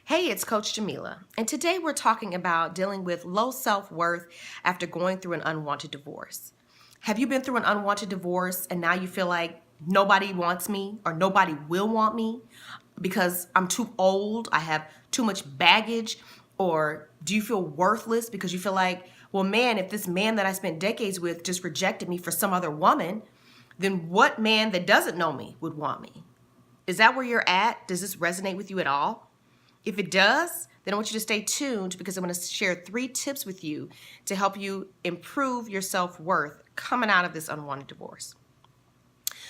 Hey, it's Coach Jamila, and today we're talking about dealing with low self-worth after going through an unwanted divorce. Have you been through an unwanted divorce and now you feel like nobody wants me or nobody will want me because I'm too old, I have too much baggage, or do you feel worthless because you feel like, well, man, if this man that I spent decades with just rejected me for some other woman, then what man that doesn't know me would want me? Is that where you're at? Does this resonate with you at all? If it does, then I want you to stay tuned because I'm going to share 3 tips with you to help you improve your self-worth coming out of this unwanted divorce.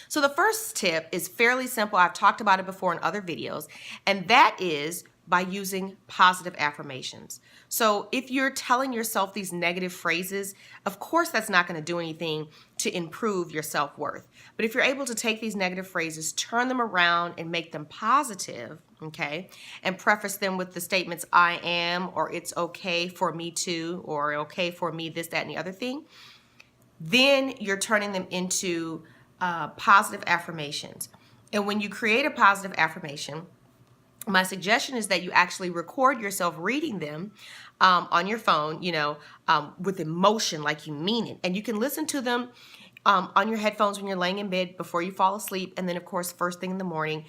So the first tip is fairly simple. I've talked about it before in other videos, and that is by using positive affirmations. So if you're telling yourself these negative phrases, of course that's not going to do anything to improve your self-worth. But if you're able to take these negative phrases, turn them around and make them positive, okay, and preface them with the statements I am, or it's okay for me to, or okay for me this, that, and the other thing, then you're turning them into positive affirmations. And when you create a positive affirmation, my suggestion is that you actually record yourself reading them on your phone, with emotion, like you mean it. And you can listen to them on your headphones when you're laying in bed before you fall asleep. And then, of course, first thing in the morning,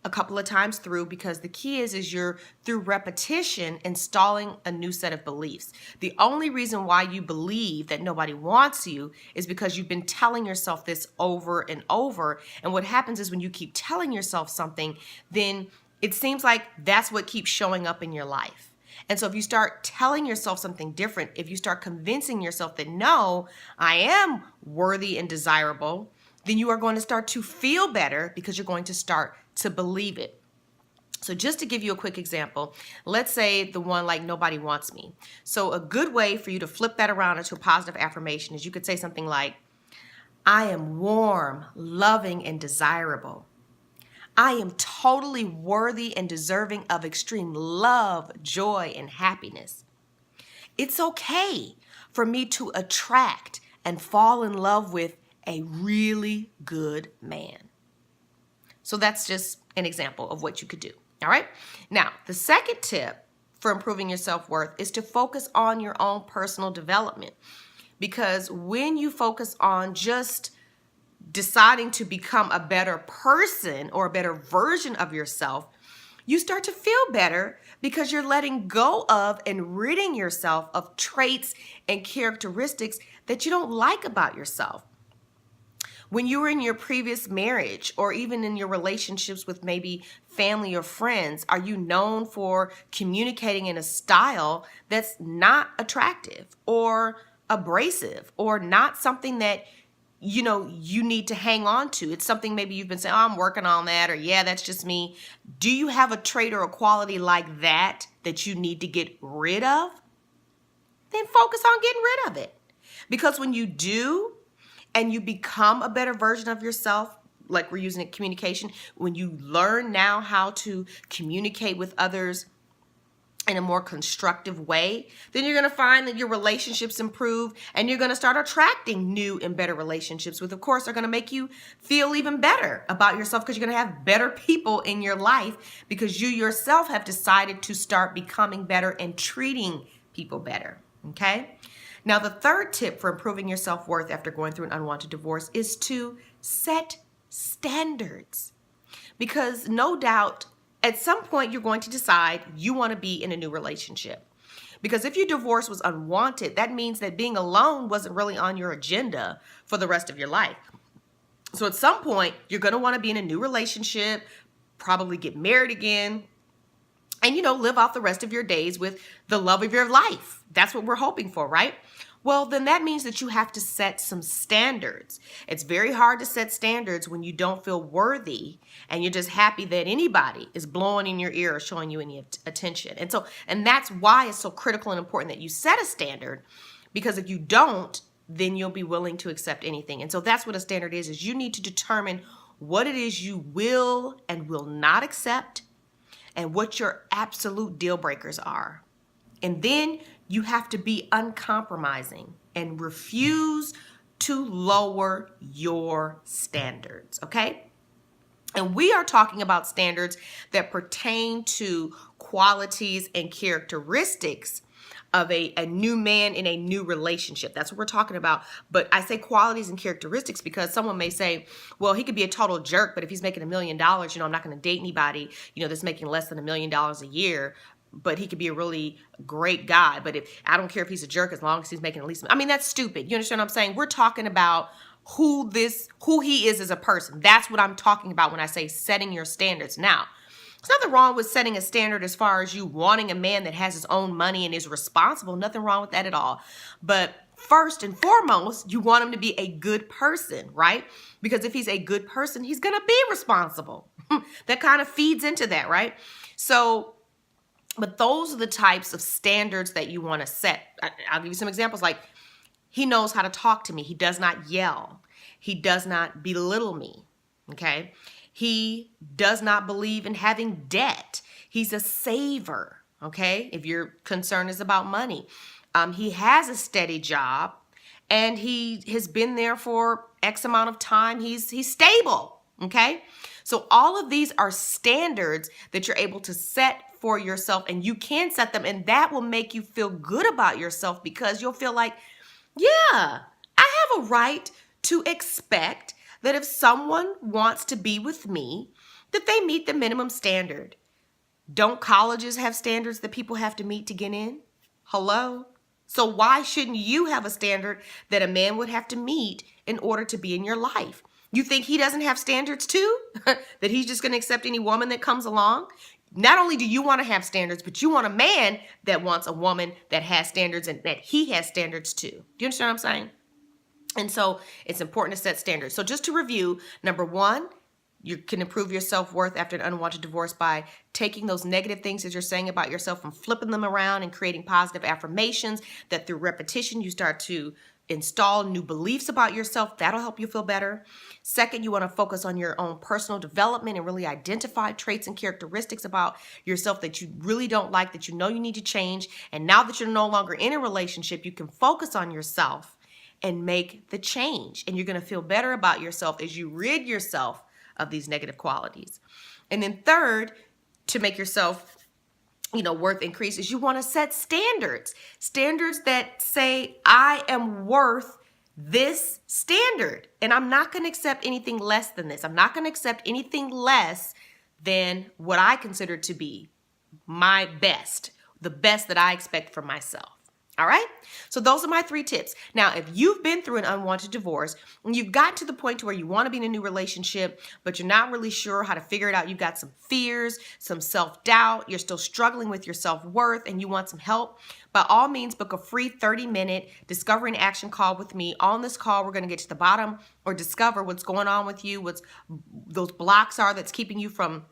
a couple of times through, because the key is you're through repetition installing a new set of beliefs. The only reason why you believe that nobody wants you is because you've been telling yourself this over and over. And what happens is when you keep telling yourself something, then it seems like that's what keeps showing up in your life. And so if you start telling yourself something different, if you start convincing yourself that no, I am worthy and desirable, then you are going to start to feel better because you're going to start to believe it. So just to give you a quick example, let's say the one like nobody wants me. So a good way for you to flip that around into a positive affirmation is you could say something like, I am warm, loving, and desirable. I am totally worthy and deserving of extreme love, joy, and happiness. It's okay for me to attract and fall in love with a really good man. So that's just an example of what you could do. All right. Now, the second tip for improving your self-worth is to focus on your own personal development. Because when you focus on just deciding to become a better person or a better version of yourself, you start to feel better because you're letting go of and ridding yourself of traits and characteristics that you don't like about yourself. When you were in your previous marriage or even in your relationships with maybe family or friends, are you known for communicating in a style that's not attractive or abrasive or not something that you need to hang on to? It's something maybe you've been saying, oh, I'm working on that, or yeah, that's just me. Do you have a trait or a quality like that that you need to get rid of? Then focus on getting rid of it. Because when you do, and you become a better version of yourself, like we're using communication, when you learn now how to communicate with others in a more constructive way, then you're going to find that your relationships improve and you're going to start attracting new and better relationships, which of course are going to make you feel even better about yourself because you're going to have better people in your life because you yourself have decided to start becoming better and treating people better. Okay? Now, the third tip for improving your self-worth after going through an unwanted divorce is to set standards. Because no doubt, at some point, you're going to decide you want to be in a new relationship. Because if your divorce was unwanted, that means that being alone wasn't really on your agenda for the rest of your life. So at some point, you're going to want to be in a new relationship, probably get married again, and, live off the rest of your days with the love of your life. That's what we're hoping for, right? Well, then that means that you have to set some standards. It's very hard to set standards when you don't feel worthy and you're just happy that anybody is blowing in your ear or showing you any attention. And that's why it's so critical and important that you set a standard, because if you don't, then you'll be willing to accept anything. And so that's what a standard is you need to determine what it is you will and will not accept and what your absolute deal breakers are. And then you have to be uncompromising and refuse to lower your standards, okay? And we are talking about standards that pertain to qualities and characteristics of a new man in a new relationship. That's what we're talking about. But I say qualities and characteristics because someone may say, well, he could be a total jerk, but if he's making $1 million, I'm not going to date anybody, that's making less than $1 million a year. But he could be a really great guy. But I don't care if he's a jerk as long as he's making at least, that's stupid. You understand what I'm saying? We're talking about who he is as a person. That's what I'm talking about when I say setting your standards. Now, there's nothing wrong with setting a standard as far as you wanting a man that has his own money and is responsible. Nothing wrong with that at all. But first and foremost, you want him to be a good person, right? Because if he's a good person, he's going to be responsible. That kind of feeds into that, right? So, but those are the types of standards that you want to set. I'll give you some examples. Like, he knows how to talk to me. He does not yell. He does not belittle me, okay? He does not believe in having debt. He's a saver, okay? If your concern is about money. He has a steady job and he has been there for X amount of time. He's stable, okay? So all of these are standards that you're able to set for yourself, and you can set them, and that will make you feel good about yourself because you'll feel like, yeah, I have a right to expect that if someone wants to be with me, that they meet the minimum standard. Don't colleges have standards that people have to meet to get in? Hello? So why shouldn't you have a standard that a man would have to meet in order to be in your life? You think he doesn't have standards too? That he's just going to accept any woman that comes along? Not only do you want to have standards, but you want a man that wants a woman that has standards and that he has standards too. Do you understand what I'm saying? And so it's important to set standards. So just to review, number one, you can improve your self-worth after an unwanted divorce by taking those negative things that you're saying about yourself and flipping them around and creating positive affirmations that through repetition you start to install new beliefs about yourself. That'll help you feel better. Second, you want to focus on your own personal development and really identify traits and characteristics about yourself that you really don't like, that you know you need to change. And now that you're no longer in a relationship, you can focus on yourself and make the change. And you're going to feel better about yourself as you rid yourself of these negative qualities. And then third, to make yourself, worth increases, you want to set standards that say, I am worth this standard. And I'm not going to accept anything less than this. I'm not going to accept anything less than what I consider to be my best, the best that I expect from myself. All right. So those are my 3 tips. Now, if you've been through an unwanted divorce and you've got to the point to where you want to be in a new relationship, but you're not really sure how to figure it out, you've got some fears, some self-doubt, you're still struggling with your self-worth, and you want some help, by all means, book a free 30-minute discovery and action call with me. On this call, we're going to get to the bottom or discover what's going on with you, what's those blocks are that's keeping you from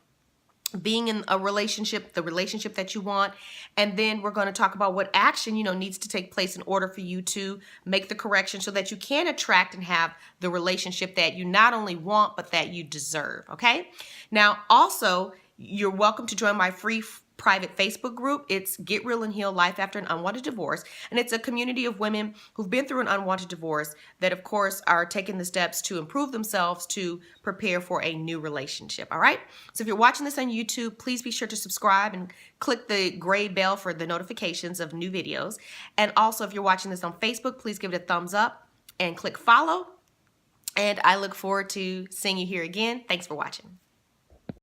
being in a relationship, the relationship that you want. And then we're going to talk about what action, needs to take place in order for you to make the correction so that you can attract and have the relationship that you not only want, but that you deserve. Okay. Now, also, you're welcome to join my free private Facebook group. It's Get Real and Heal Life After an Unwanted Divorce. And it's a community of women who've been through an unwanted divorce that, of course, are taking the steps to improve themselves to prepare for a new relationship. All right. So if you're watching this on YouTube, please be sure to subscribe and click the gray bell for the notifications of new videos. And also, if you're watching this on Facebook, please give it a thumbs up and click follow. And I look forward to seeing you here again. Thanks for watching.